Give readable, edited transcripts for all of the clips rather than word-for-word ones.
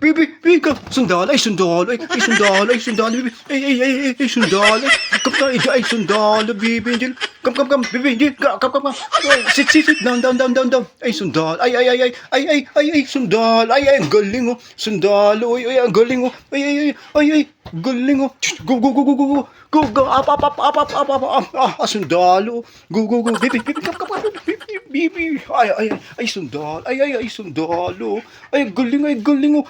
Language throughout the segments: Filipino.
Bibi ka, sundalo, ay sundalo, ay sundalo, ay sundalo, bibi, ay sundalo, come ka, ay sundalo, bibi, Angel, come, bibi, Angel, come, sit, down, ay sundalo, ay, sundalo, ay, ang galing, oh, sundalo, ay, ang galing, oh, ay, galing, oh, go, sundalo, go, bibi, come, bibi, ay, sundalo, ay, sundalo, ay, galing, oh,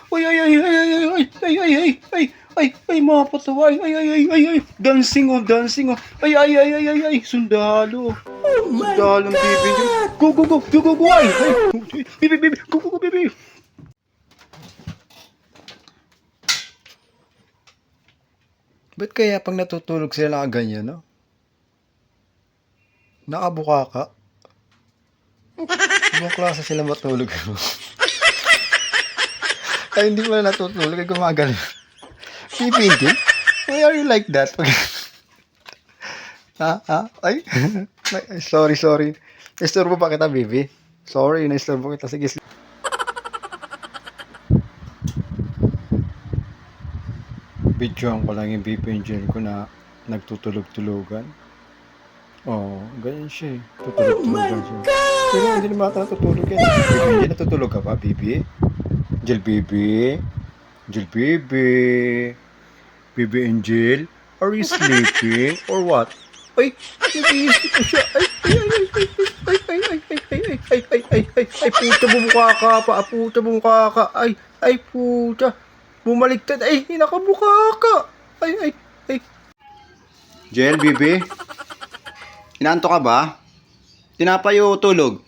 ay, mapatawa, ay, dancing, oh, ay, sundalo, sundalo, bibi, go, ay, bibi, go, bibi. Ba't kaya pag natutulog sila ganyan, no? Nakabuka ka? Ibang klase sila matulog. Ay, hindi pala natutulog. Ay, gumagano. Pipintin? Why are you like that? Ay? Sorry. Istorbo pa kita, baby. Sorry, naistorbo kita. Sige. Videoan ko lang yung baby angel ko na nagtutulog-tulugan. Oo, ganyan siya eh. Tutulog-tulugan siya. Pero hindi naman ata natutulog yan. Baby angel, natutulog ka ba, baby? Angel, baby? Angel, baby? Baby angel? Are you sleeping? Or what? Ay, nag-iisip ko siya. Ay, puta, bumukha ka pa. Puta, bumukha ka. Ay, puta. Bumaligtad. Ay, nakabuka ka. Ay. Jel, bibi? Inaanto ka ba? Tinapay o tulog?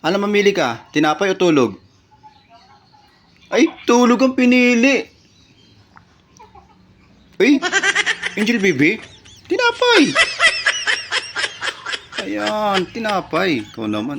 Ano mamili ka? Tinapay o tulog? Ay, tulog ang pinili. Ay, Angel, bibi? Tinapay. Ayan, tinapay. Ikaw naman.